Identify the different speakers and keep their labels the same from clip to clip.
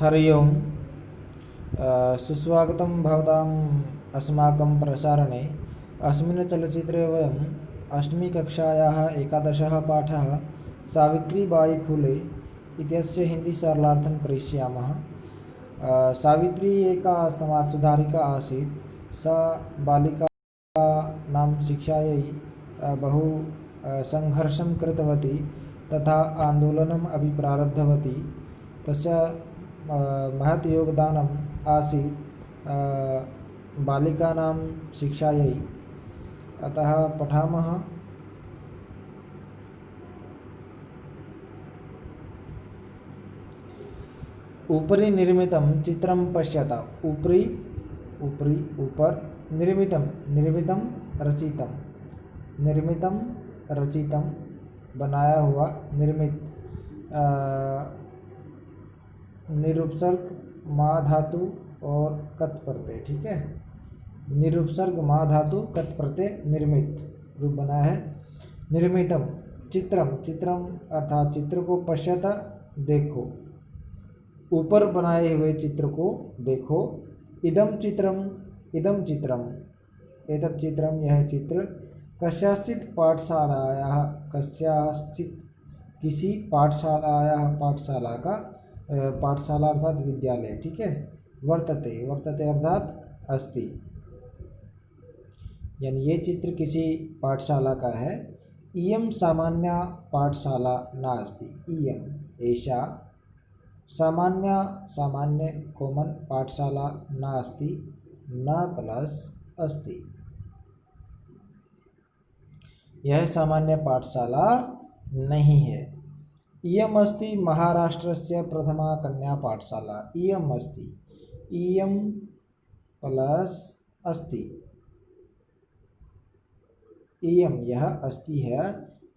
Speaker 1: हरि ओम्। सुस्वागतं भवताम् अस्माकं प्रसारणे। अस्मिन् चलचित्रे वयम् अष्टमीकक्षायाः एकादशः पाठः सावित्रीबाई फुले इत्यस्य हिन्दीसरलार्थं करिष्यामः। सावित्री एका समाजसुधारिका आसीत्। सा बालिकानां शिक्षायै बहु सङ्घर्षं कृतवती तथा आन्दोलनम् अपि प्रारब्धवती। तस्य महत् योगदानम् आसीत् बालिकानां शिक्षायै। अतः पठामः। उपरि निर्मितं चित्रं पश्यत। उपरि उपरि ऊपर, निर्मितं निर्मितं रचितं, निर्मितं रचितं बनाया हुआ, निर्मित। निरुपसर्ग मा धातु और कत प्रत्यय, ठीक है। निरुपसर्ग मा धातु कत प्रत्यय, निर्मित रूप बना है। निर्मितम चित्रम, चित्रम अर्थात चित्र को, पश्यत देखो, ऊपर बनाए हुए चित्र को देखो। इदम चित्रम, इदम चित्रम, एतत् चित्रम यह चित्र, कस्याचित् पाठशालायाः, कस्याचित् किसी पाठशालायाः, पाठशाला का, पाठशाला अर्थात विद्यालय, ठीक है। वर्तते, वर्तते अर्थात अस्ति, यानी ये चित्र किसी पाठशाला का है। इयं सामान्या पाठशाला नास्ति। इयं एषा सामान्या, सामान्य कॉमन पाठशाला नास्ति, न प्लस अस्ति, यह सामान्य पाठशाला नहीं है। इयम् अस्ति महाराष्ट्रस्य प्रथमा कन्या पाठशाला। इयम् अस्ति, इयं प्लस अस्ति, इयं यह, अस्ति है,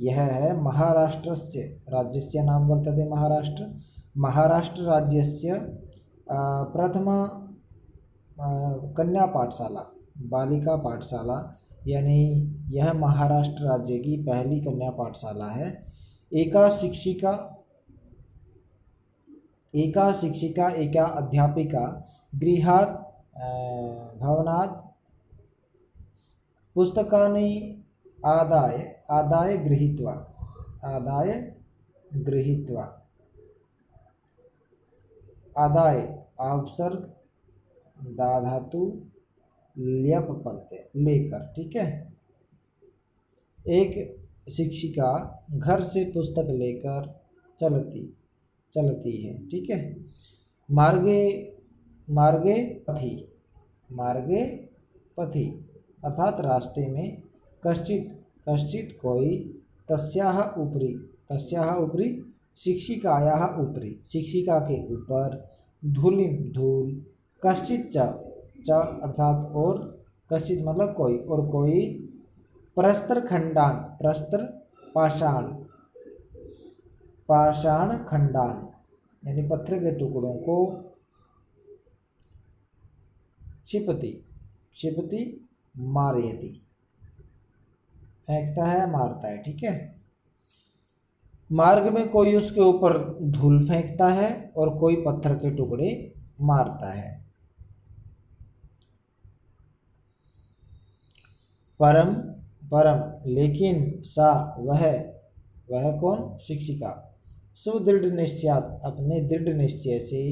Speaker 1: यह है महाराष्ट्रस्य, राज्यस्य नाम वर्तते महाराष्ट्र। महाराष्ट्र राज्यस्य प्रथमा कन्या पाठशाला, बालिका पाठशाला, यानी यह महाराष्ट्र राज्य की पहली कन्या पाठशाला है। एका शिक्षिका, एका शिक्षिका, एका अध्यापिका, गृहात् भवनात् पुस्तकानि आदाय, आदाय गृहीत्वा, आदाय गृहीत्वा, आदाय आवसर्ग दा धातु ल्यप प्रत्यय, लेकर, ठीक है। एक शिक्षिका घर से पुस्तक लेकर चलती, चलती है, ठीक है। मार्गे, मार्गे पथि, मार्गे पथि अर्थात रास्ते में। कश्चित, कश्चित कोई, तस्याः उपरि, तस्याः उपरि शिक्षिकायाः उपरि, शिक्षिका के ऊपर। धूलिम धूल, कश्चित च, च अर्थात और, कश्चित मतलब कोई, और कोई। प्रस्तर खंडान, प्रस्तर पाषाण, पाषाण खंडान यानी पत्थर के टुकड़ों को। क्षिपति, क्षिपति मारयति, फेंकता है, मारता है, ठीक है। मार्ग में कोई उसके ऊपर धूल फेंकता है और कोई पत्थर के टुकड़े मारता है। परम, परम लेकिन, सा वह, वह कौन, शिक्षिका। सुदृढ़ निश्चयात, अपने दृढ़ निश्चय से।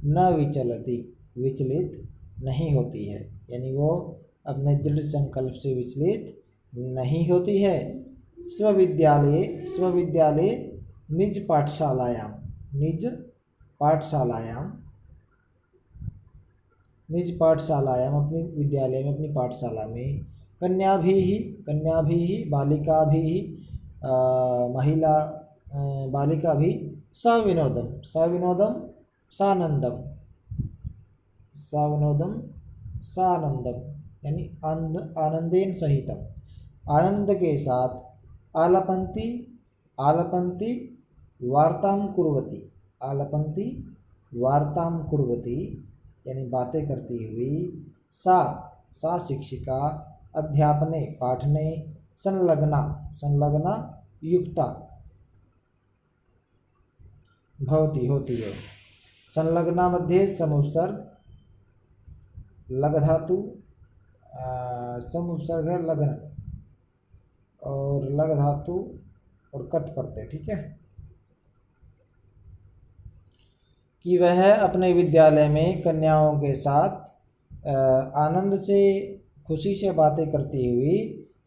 Speaker 1: न विचलती, विचलित नहीं होती है, यानी वो अपने दृढ़ संकल्प से विचलित नहीं होती है। स्वविद्यालय, स्वविद्यालय निज पाठशालायां, निज पाठशालायां, निज पाठशालायां अपनी विद्यालय में, अपनी पाठशाला में। कन्याभिः, कन्याभिः बालिकाभिः, महिला बालिकाभिः। सविनोदम, सविनोदम सानंदम, सविनोदम सानंदम यानी आनंदेन सहितम, आनंद के साथ। आलपन्ति, आलपन्ति वार्तां कुर्वती, आलपन्ति वार्तां कुर्वती यानी बातें करती हुई। सा, सा शिक्षिका। अध्यापने, पाठने। संलग्ना, संलग्ना युक्ता भवती, होती है। संलग्ना मध्ये समुपसर्ग, लग धातु, समुपसर्ग है लग्न, और लग धातु और कत प्रत्यय, ठीक है। कि वह अपने विद्यालय में कन्याओं के साथ आनंद से, खुशी से बातें करती हुई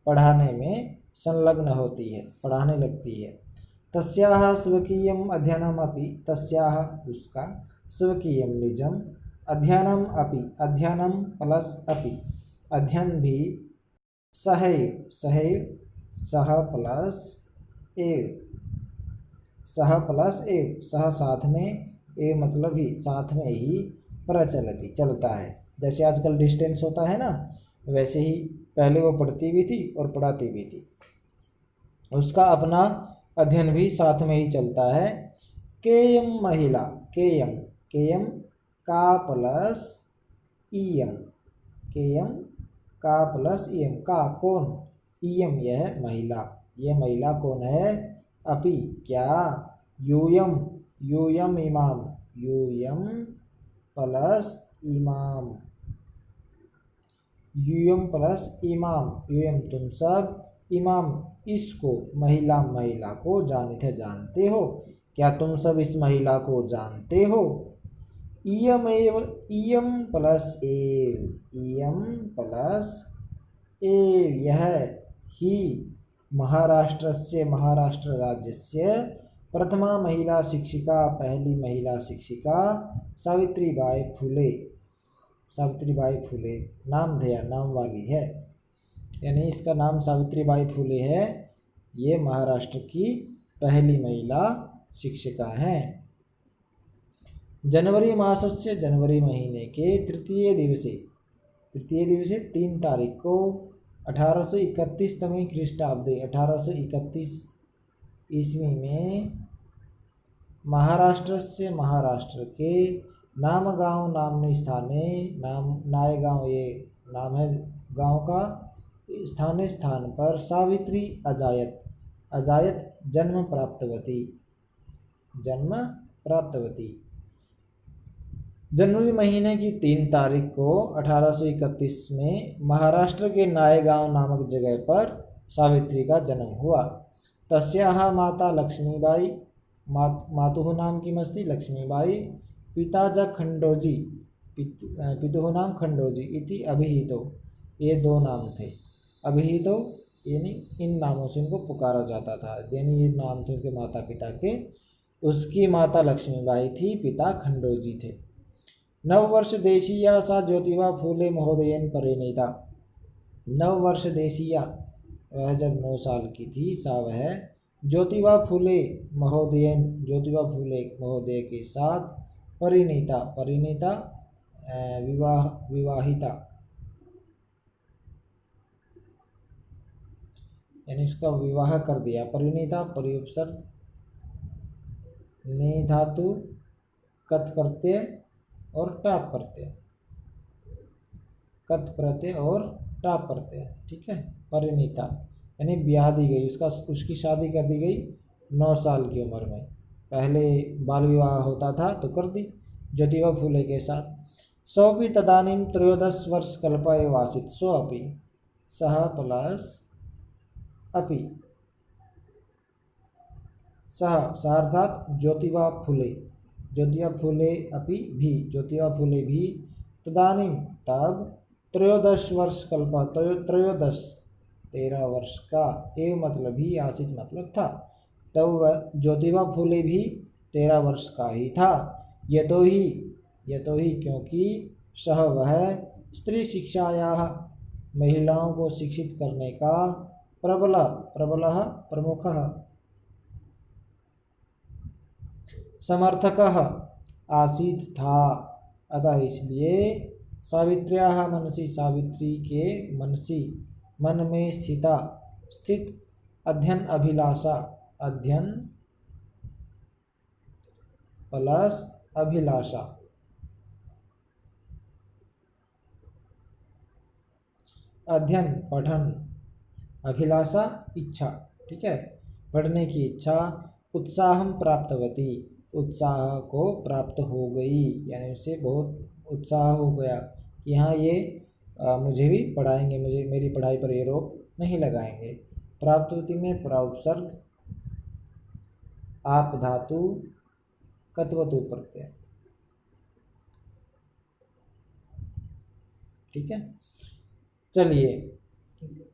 Speaker 1: पढ़ाने में संलग्न होती है, पढ़ाने लगती है। तस्याः स्वकीयम् अध्ययनम् अपि, तस्याः उसका, स्वकीयम निजम, अध्ययनम अपि, अध्ययनम प्लस अपि, अध्ययन भी, सहैव, सहैव, सह प्लस एव, सह प्लस एव, सह साथ में, एव मतलब ही, साथ में ही, प्रचलति चलता है। जैसे आजकल डिस्टेंस होता है ना, वैसे ही पहले वो पढ़ती भी थी और पढ़ाती भी थी। उसका अपना अध्ययन भी साथ में ही चलता है। केयम महिला, केयम, केयम का प्लस ईयम, केयम का प्लस ईयम, का कौन, ईयम यह महिला, यह महिला कौन है, अपि क्या, यूयम, यूयम इमाम, यूयम प्लस इमाम, यूयम प्लस इमाम, यूयम तुम सब, इमाम इसको, महिला, महिला को, जानिते जानते हो, क्या तुम सब इस महिला को जानते हो। इयम एव, इयम प्लस एव, इयम प्लस एव यह ही, महाराष्ट्रस्य, महाराष्ट्र राज्यस्य प्रथमा महिला शिक्षिका, पहली महिला शिक्षिका सावित्रीबाई फुले, सावित्रीबाई फुले नामधेय, नाम वाली है, यानी इसका नाम सावित्रीबाई फुले है। ये महाराष्ट्र की पहली महिला शिक्षिका हैं। जनवरी मासस्य, जनवरी महीने के तृतीय दिवसे, तृतीय दिवसे 3 तारीख को 1831 ख्रीष्टाब्दे, 1831 ईस्वी में, महाराष्ट्र से, महाराष्ट्र के नामगांव नामनी स्थाने, नाम नायगांव ये नाम है गांव का, स्थाने स्थान पर सावित्री अजायत, अजायत जन्म प्राप्तवती, जन्म प्राप्तवती। जनवरी महीने की 3 तारीख को 1831 में महाराष्ट्र के नायगांव नामक जगह पर सावित्री का जन्म हुआ। तस्याः माता लक्ष्मीबाई, मातुः नाम किमस्ति लक्ष्मीबाई, पिता च खंडोजी, पितुः नाम खंडोजी इति अभिहितो, ये 2 नाम थे। अभिहितो यानी इन नामों से उनको पुकारा जाता था, यानी ये नाम थे उनके माता पिता के। उसकी माता लक्ष्मीबाई थी, पिता खंडोजी थे। नववर्ष देशीया सा ज्योतिबा फूले महोदयन परिणीता, नववर्ष देशीया वह जब 9 साल की थी, सा वह ज्योतिबा फूले महोदयन, ज्योतिबा फूले महोदय के साथ, परिणीता, परिणीता विवाह, विवाहिता, यानी उसका विवाह कर दिया। परिणीता परिउपसर्ग, ने धातु, कत प्रत्यय और टाप प्रत्यय, कत प्रत्यय और टाप प्रत्यय, ठीक है। परिणीता यानी ब्याह दी गई, उसका, उसकी शादी कर दी गई 9 साल की उम्र में। पहले बाल विवाह होता था तो कर दी ज्योतिबा फूले के साथ। सोपि तदानीं 13 वर्ष कल्प एव आसीत्, सो अपि, सह प्लस अपि, सह, सह अर्थात ज्योतिबा फूले, ज्योतिबा फूले अपि भी, ज्योतिबा फूले भी, तदानीं तब, 13 वर्ष कल्प, 13, 13 वर्ष का, एव मतलब भी, आसित मतलब था, तब वह ज्योतिबा फूले भी 13 वर्ष का ही था। यतोहि, यतोहि क्योंकि, सह वह, स्त्री शिक्षायाः महिलाओं को शिक्षित करने का, प्रबल, प्रबलः प्रमुखः, समर्थकः आसीत् था, अतः इसलिए सावित्र्याः मनसि, सावित्री के मनसि, मन में स्थिता, स्थित, अध्ययन अभिलाषा, अध्ययन प्लस अभिलाषा, अध्ययन पठन, अभिलाषा इच्छा, ठीक है, पढ़ने की इच्छा, उत्साहम प्राप्तवती, उत्साह को प्राप्त हो गई, यानी उसे बहुत उत्साह हो गया कि हाँ ये मुझे भी पढ़ाएंगे, मुझे मेरी पढ़ाई पर ये रोक नहीं लगाएंगे। प्राप्तवती में प्राउपसर्ग, आप धातु, कत्वतु प्रत्यय। ठीक है, चलिए।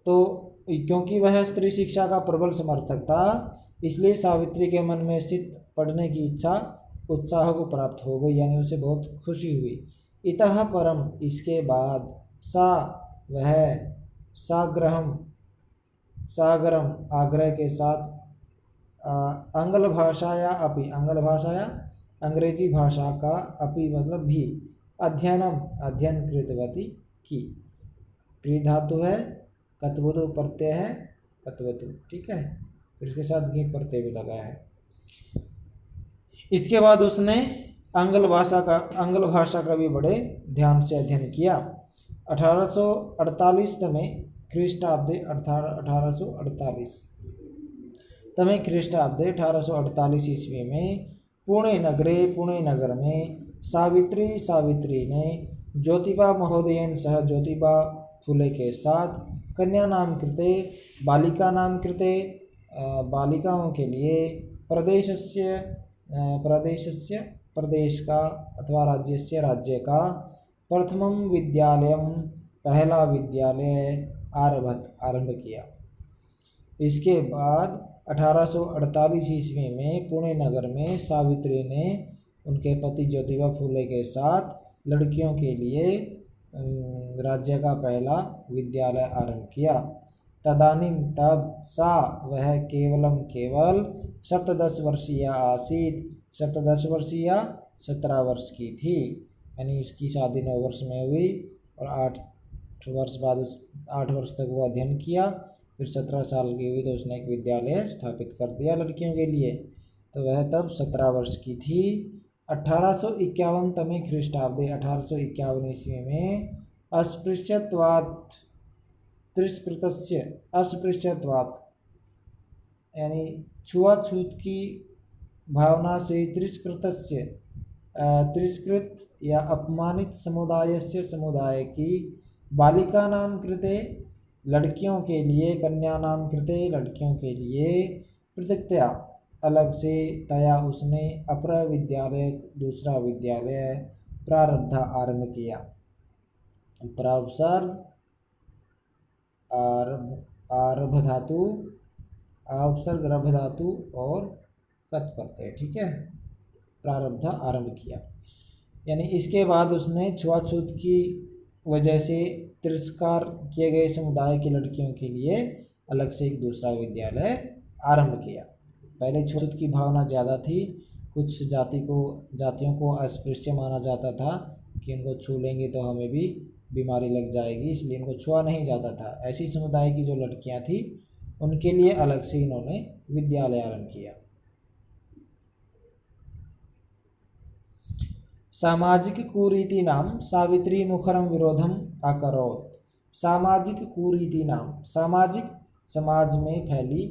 Speaker 1: तो क्योंकि वह स्त्री शिक्षा का प्रबल समर्थक था, इसलिए सावित्री के मन में स्थित पढ़ने की इच्छा उत्साह को प्राप्त हो गई, यानी उसे बहुत खुशी हुई। इतः परम, इसके बाद, सा वह, साग्रहम सागरम आग्रह के साथ, आंग्ल भाषाया अपि, आंग्ल भाषाया अंग्रेजी भाषा का, अपि मतलब भी, अध्ययनम अध्ययन कृतवती की। क्री धातु है, कत्वतु प्रत्यय है, कत्वतु। ठीक है, फिर इसके साथ गी प्रत्यय भी लगा है। इसके बाद उसने आंग्ल भाषा का भी बड़े ध्यान से अध्ययन किया। 1848 में ख्रीष्टाब्दे 1848 तमे ख्रीष्टाब्दे 1848 ईस्वी में पुणे नगर में सावित्री ने ज्योतिबा महोदयन सह, ज्योतिबा फुले के साथ, कन्या नाम कृते, बालिका नाम कृते, बालिकाओं के लिए, प्रदेश का अथवा राज्य का, प्रथमम विद्यालयम पहला विद्यालय, आरंभ किया। इसके बाद 1848 ईस्वी में पुणे नगर में सावित्री ने उनके पति ज्योतिबा फुले के साथ लड़कियों के लिए राज्य का पहला विद्यालय आरंभ किया। तदानीं तब, सा वह, केवल 17 वर्षीय आसीत, 17 वर्षीय 17 वर्ष की थी, यानी उसकी शादी 9 वर्ष में हुई और 8 वर्ष बाद 8 वर्ष तक वो अध्ययन किया। फिर 17 साल की हुई तो उसने एक विद्यालय स्थापित कर दिया लड़कियों के लिए, तो वह तब 17 वर्ष की थी। 1851 तमे ख्रीष्टाब्दे 1851 ईस्वी में अस्पृश्यत्वात् यानी छुआछूत की भावना से तिरस्कृत या अपमानित समुदाय की, बालिका नाम कृते लड़कियों के लिए, कन्या नाम कृते लड़कियों के लिए, पृथक्तया अलग से, तया उसने, अपर विद्यालय दूसरा विद्यालय, प्रारब्ध आरंभ किया। प्राउपसर्ग, आरभ धातु, उपसर्ग रभ धातु और कत प्रत्यय। ठीक है, प्रारब्ध आरंभ किया, यानी इसके बाद उसने छुआछूत की वजह से तिरस्कार किए गए समुदाय की लड़कियों के लिए अलग से एक दूसरा विद्यालय आरंभ किया। पहले छुआछूत की भावना ज़्यादा थी, कुछ जातियों को अस्पृश्य माना जाता था कि उनको छू लेंगे तो हमें भी बीमारी लग जाएगी, इसलिए इनको छुआ नहीं जाता था। ऐसी समुदाय की जो लड़कियां थी उनके लिए अलग से इन्होंने विद्यालय आरंभ किया। सामाजिक कुरीति नाम सावित्री मुखरम विरोधम अकरोत्। सामाजिक कुरीति नाम, सामाजिक समाज में फैली,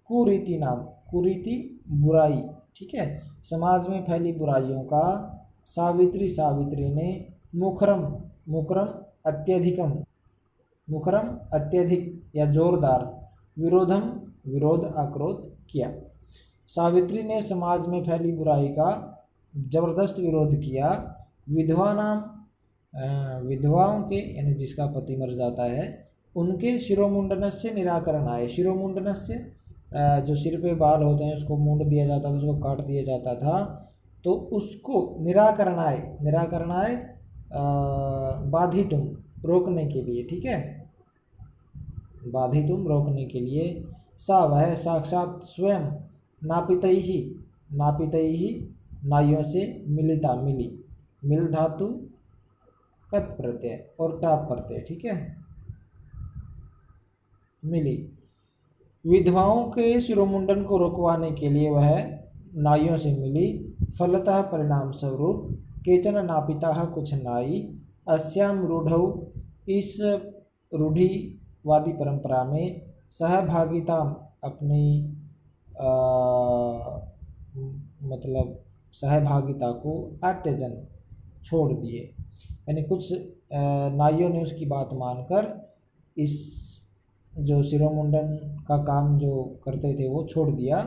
Speaker 1: कुरीति नाम, कुरीति बुराई। ठीक है, समाज में फैली बुराइयों का सावित्री ने मुखरम अत्यधिक या जोरदार, विरोध आक्रोध किया। सावित्री ने समाज में फैली बुराई का जबरदस्त विरोध किया। विधवाओं के, यानी जिसका पति मर जाता है, उनके शिरोमुंडनस्य निराकरण आए। शिरोमुंडनस्य, जो सिर पे बाल होते हैं उसको मुंड दिया जाता था, उसको काट दिया जाता था, तो उसको निराकरण आए बाधितुम, रोकने के लिए। ठीक है, बाधितुम रोकने के लिए। सा वह, साक्षात स्वयं, नापितैहि नाइयों से, मिली, मिल धातु, कत प्रत्यय और टाप प्रत्यय। ठीक है, मिली। विधवाओं के शिरोमुंडन को रोकवाने के लिए वह नाइयों से मिली। फलतः परिणाम स्वरूप केचन नापिता, कुछ नाई, अस्याम रूढ़ौ, इस रूढ़िवादी परंपरा में, सहभागिता अपनी मतलब सहभागिता को अत्यजन छोड़ दिए, यानी कुछ नाइयों ने उसकी बात मानकर इस जो शिरोमुंडन का काम जो करते थे वो छोड़ दिया।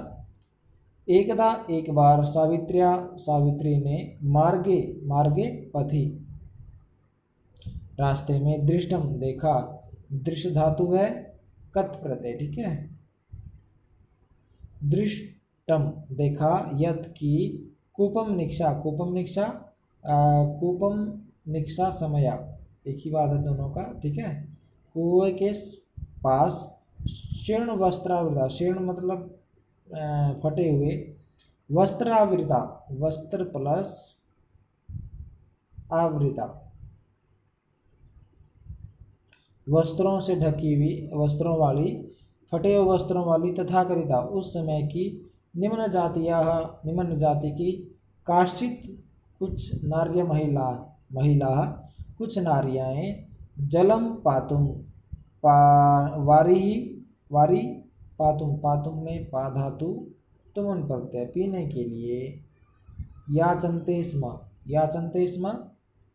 Speaker 1: एकदा एक बार सावित्री ने मार्गे मार्गे पथि रास्ते में दृष्टम देखा, दृश्य धातु है कत प्रत्यय, ठीक है। दृष्टम देखा, यत की कूपम निक्षा, कूपम निक्षा समया, एक ही बात है दोनों का, ठीक है। कुएं के पास शीर्ण वस्त्रावृता, शीर्ण मतलब फटे हुए, वस्त्रावृता वस्त्र प्लस आवृता वस्त्रों से ढकी हुई, वस्त्रों वाली, फटे हुए वस्त्रों वाली तथाकथिता उस समय की निम्न जाति की काश्चित कुछ नार्य महिला कुछ नारियाएँ जलम पातुम वारी पातुम में पा धातु तुमन प्रत्यय पीने के लिए याचनते स्म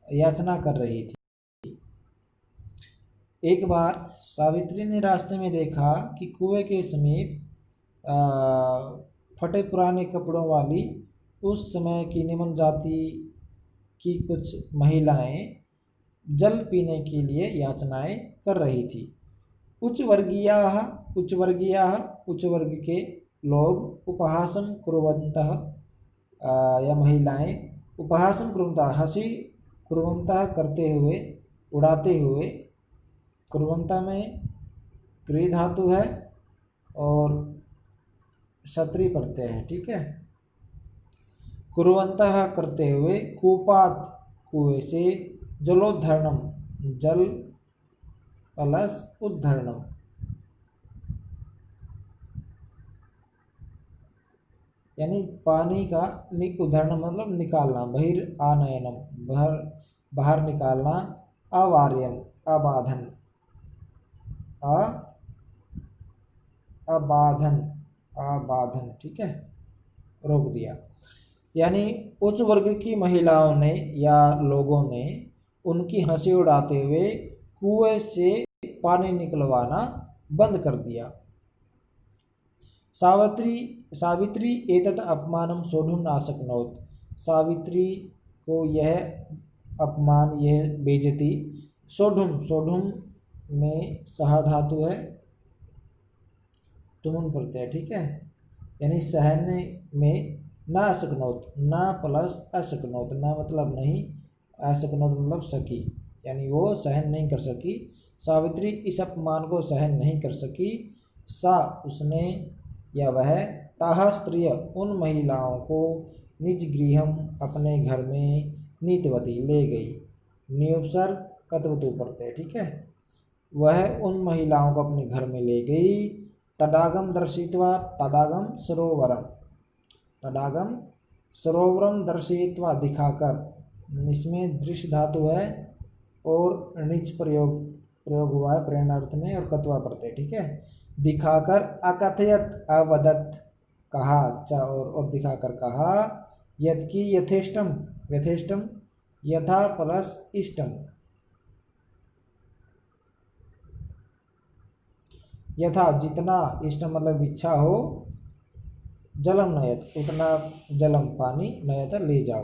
Speaker 1: याचना कर रही थी। एक बार सावित्री ने रास्ते में देखा कि कुएं के समीप फटे पुराने कपड़ों वाली उस समय की निम्न जाति की कुछ महिलाएं जल पीने के लिए याचनाएं कर रही थी। उच्च वर्ग के लोग उपहासं कुर्वन्तः, या महिलाएं उपहासं कुर्वन्तः हंसी कुर्वन्तः करते हुए, उड़ाते हुए, कुर्वन्तः में क्रिय धातु है और क्षत्रिय प्रत्यय है, ठीक है। कुर्वन्तः करते हुए, कूपात कुएं से, जलोद्धरणम जल प्लस उद्धरणम, यानी पानी का उद्धरण मतलब निकालना, बहिर्आनयनम बाहर निकालना, अवार्यम अबाधन, ठीक है, रोक दिया। यानी उच्च वर्ग की महिलाओं ने या लोगों ने उनकी हंसी उड़ाते हुए कुएं से पानी निकलवाना बंद कर दिया। सावित्री एतत् अपमानं सोढुं न शक्नोत, सावित्री को यह अपमान, यह बेइज्जती, सोढुं में सहा धातु है, तुमुन प्रत्यय, ठीक है, यानी सहने में ना अशक्नोत, ना प्लस अशक्नोत, ना मतलब नहीं, अशक्नोत मतलब सकी, यानी वो सहन नहीं कर सकी। सावित्री इस अपमान को सहन नहीं कर सकी। सा उसने या वह, ताहा स्त्रिय उन महिलाओं को, निज गृहम अपने घर में, नीतवती ले गई, नियुपसर्ग कतवतु प्रत्यय, ठीक है, वह उन महिलाओं को अपने घर में ले गई। तडागम दर्शित्वा, तडागम सरोवरम दर्शित्वा दिखाकर, इसमें दृश्य धातु है और णिच प्रयोग हुआ है प्रेरणार्थ में और कत्वा प्रत्यय, ठीक है। दिखाकर, अकथयत अवदत कहा, और दिखाकर कहा, यद की यथेष्टम यथा प्लस इष्टम, यथा जितना, इष्टम मतलब इच्छा हो, जलम नयत उतना जलम पानी, नयत ले जाओ।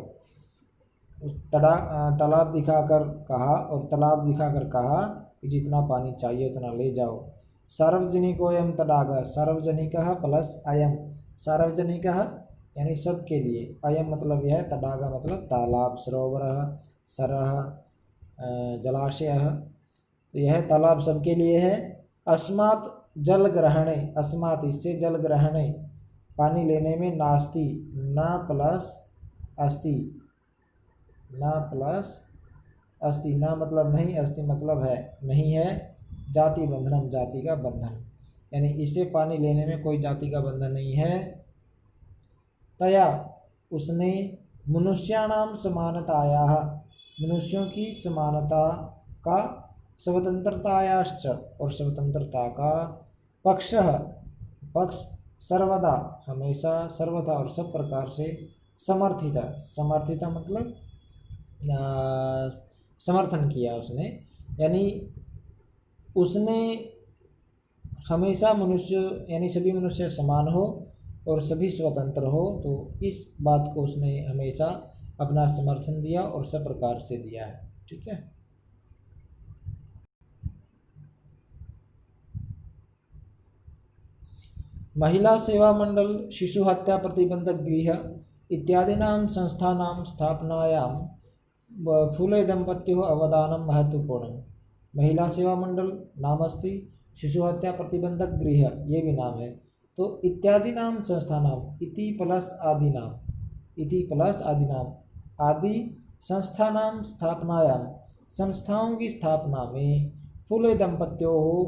Speaker 1: तालाब दिखाकर कहा, और तालाब दिखाकर कहा कि जितना पानी चाहिए उतना ले जाओ। सार्वजनिकोऽयं तडागः, सार्वजनिकः प्लस अयम, सार्वजनिकः यानी सबके लिए, अयम मतलब यह, तडागा मतलब तालाब, सरोवरः सरः जलाशयः, तो यह तालाब सबके लिए है। अस्मात् जल ग्रहणे, अस्मात् इससे, जल ग्रहणे पानी लेने में, नास्ति ना प्लस अस्ति, ना प्लस अस्ति, ना मतलब नहीं, अस्ति मतलब है नहीं है, जाति बंधनम जाति का बंधन, यानी इससे पानी लेने में कोई जाति का बंधन नहीं है। तया उसने, मनुष्याणाम समानतायाः मनुष्यों की समानता का, स्वतंत्रतायाश्च और स्वतंत्रता का, पक्ष सर्वदा हमेशा, सर्वथा और सब प्रकार से, समर्थिता, समर्थिता मतलब समर्थन किया उसने, यानी उसने हमेशा मनुष्य यानी सभी मनुष्य समान हो और सभी स्वतंत्र हो, तो इस बात को उसने हमेशा अपना समर्थन दिया और सब प्रकार से दिया है। ठीक है। महिला सेवा मंडल, शिशु हत्या प्रतिबंधक गृह इत्यादीनां संस्थानां स्थापनायां फूले दंपत्योः अवदानं महत्वपूर्णं। महिला सेवा मंडल नाम अस्ति, शिशु हत्या प्रतिबंधक गृह ये भी नाम है। तो इत्यादीनां संस्थानां, इति प्लस आदीनां, इति प्लस आदीनां, आदि संस्थानां स्थापनायां संस्थाओं की स्थापना में फूले दंपत्यों,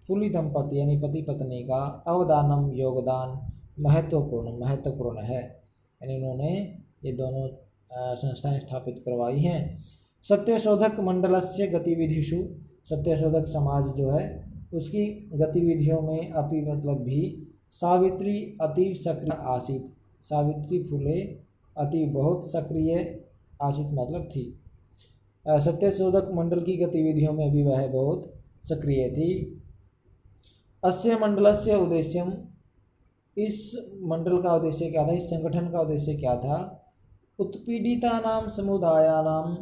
Speaker 1: फूली दंपति यानी पति पत्नी का अवदानम योगदान महत्वपूर्ण है, यानी उन्होंने ये दोनों संस्थाएं स्थापित करवाई हैं। सत्यशोधक मंडलस्य गतिविधिषु, सत्यशोधक समाज जो है उसकी गतिविधियों में अपि मतलब भी सावित्री अति सक्रिय आसीत, सावित्री फुले अति बहुत सक्रिय आसीत मतलब थी। सत्यशोधक मंडल की गतिविधियों में भी वह बहुत सक्रिय थी। अस्य मंडलस्य उद्देश्यम, इस मंडल का उद्देश्य क्या था, इस संगठन का उद्देश्य क्या था, उत्पीड़ितानां समुदायानां,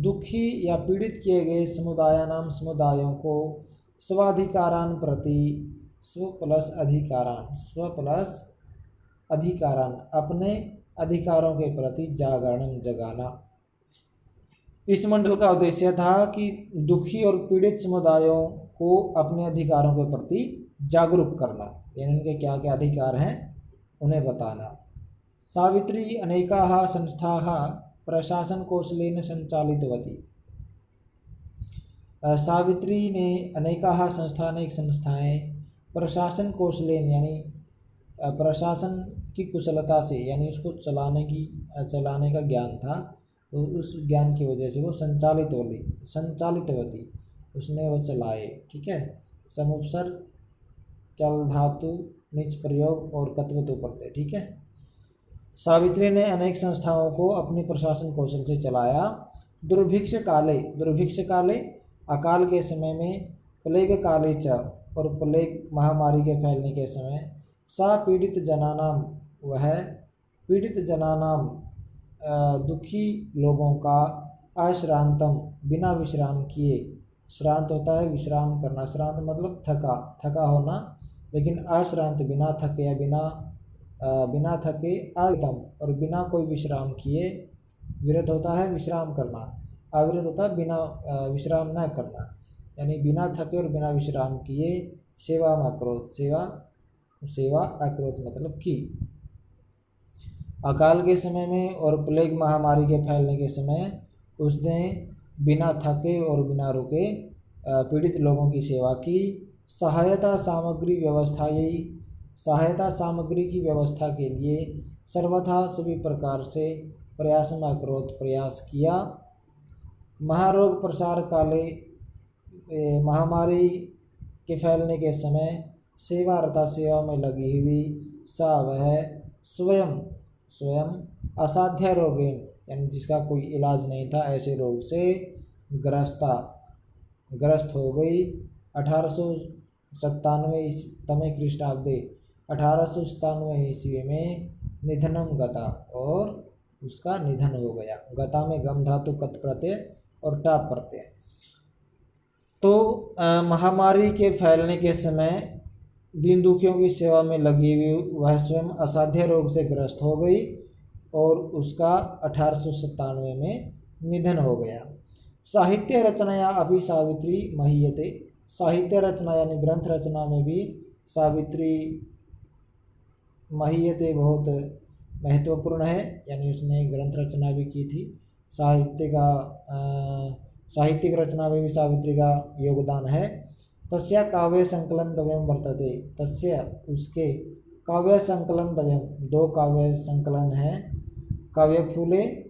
Speaker 1: दुखी या पीड़ित किए गए समुदायानां समुदायों को स्वाधिकारान प्रति, स्व प्लस अधिकारान अपने अधिकारों के प्रति जागरण जगाना। इस मंडल का उद्देश्य था कि दुखी और पीड़ित समुदायों को अपने अधिकारों के प्रति जागरूक करना, यानी उनके क्या क्या अधिकार हैं उन्हें बताना। सावित्री अनेकाः संस्थाः प्रशासन कौशलेन संचालितवती, सावित्री ने अनेकाः अनेक संस्थाएं प्रशासन कौशलेन यानी प्रशासन की कुशलता से, यानी उसको चलाने का ज्ञान था, तो उस ज्ञान की वजह से वो संचालितवती उसने वो चलाए। ठीक है। समुपसर्ग, चल धातु, निच प्रयोग और कत्वतु प्रत्यय। ठीक है। सावित्री ने अनेक संस्थाओं को अपनी प्रशासन कौशल से चलाया। दुर्भिक्ष काले अकाल के समय में, प्लेग काले च और प्लेग महामारी के फैलने के समय, सा पीड़ित जनानाम वह पीड़ित जनानाम दुखी लोगों का अश्रांतम बिना विश्राम किए, श्रांत होता है विश्राम करना, श्रांत मतलब थका होना, लेकिन अश्रांत बिना थके या बिना थके, अविरतम और बिना कोई विश्राम किए, विरत होता है विश्राम करना, अविरत होता है बिना विश्राम न करना, यानी बिना थके और बिना विश्राम किए सेवा में अक्रोध, सेवा अक्रोध मतलब की। अकाल के समय में और प्लेग महामारी के फैलने के समय उसने बिना थके और बिना रुके पीड़ित लोगों की सेवा की। सहायता सामग्री की व्यवस्था के लिए सर्वथा सभी प्रकार से प्रयास में अक्रोध प्रयास किया। महारोग प्रसार काले महामारी के फैलने के समय सेवारता सेवा में लगी हुई सा वह स्वयं असाध्य रोगेन यानी जिसका कोई इलाज नहीं था ऐसे रोग से ग्रस्त हो गई। 1897 तमे ख्रीष्टाब्दे 1897 ईस्वी में निधनम गता और उसका निधन हो गया। गता में गम धातु कत प्रत्यय और टाप प्रत्यय। तो महामारी के फैलने के समय दीन दुखियों की सेवा में लगी हुई वह स्वयं असाध्य रोग से ग्रस्त हो गई और उसका 1897 में निधन हो गया। साहित्य रचनाया अभी सावित्री महीयते, साहित्य रचना यानी ग्रंथ रचना में भी सावित्री महीयते बहुत महत्वपूर्ण है, यानी उसने ग्रंथ रचना भी की थी। साहित्यिक रचना में भी सावित्री का योगदान है। तस्या काव्य संकलन द्वयम वर्तते, तस्या उसके काव्य संकलन द्वयम 2 काव्य संकलन हैं, काव्य फूले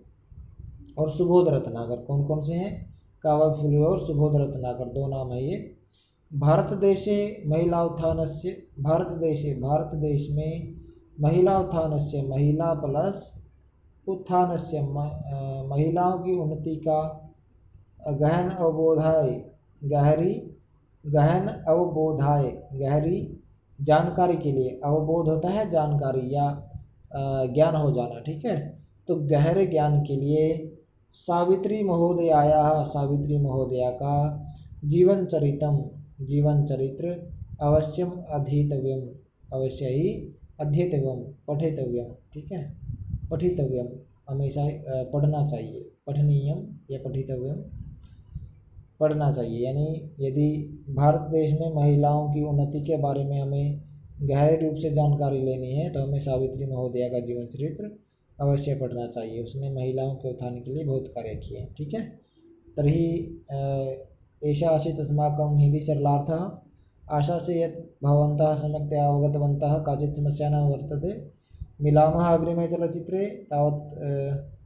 Speaker 1: और सुबोध रत्नाकर। कौन कौन से हैं? काव्य फूले और सुबोध रत्नाकर 2 नाम है ये। भारत देशे महिला उत्थानस्य, भारत देश में महिला उत्थानस्य, महिला प्लस उत्थानस्य, महिलाओं की उन्नति का गहन अवबोधाय, गहन अवबोधाय, गहरी जानकारी के लिए। अवबोध होता है जानकारी या ज्ञान हो जाना, ठीक है। तो गहरे ज्ञान के लिए सावित्री महोदयाया, सावित्री महोदया का जीवन चरित्र अवश्यम अधीतव्यम, अवश्य ही अध्येतव्यम, पठितव्यम, ठीक है। पठितव्यम हमेशा पढ़ना चाहिए, पठनीयम या पठितव्यम पढ़ना चाहिए। यानी यदि भारत देश में महिलाओं की उन्नति के बारे में हमें गहरे रूप से जानकारी लेनी है तो हमें सावित्री महोदया का जीवन चरित्र अवश्य पढ़ना चाहिए। उसने महिलाओं के उत्थान के लिए बहुत कार्य किए, ठीक है। तर्हि एषा आसीत् अस्माकं हिंदी सरलार्थः। आशासे यत् भवन्तः सम्यक्तया अवगतवन्तः, काचित् समस्या न वर्तते। मिलामः अग्रिमे चलचित्रे, तावत्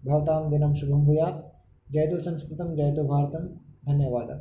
Speaker 1: भवतां दिनं शुभं भूयात्। जयतु संस्कृतं, जयतु भारतं। धन्यवादः।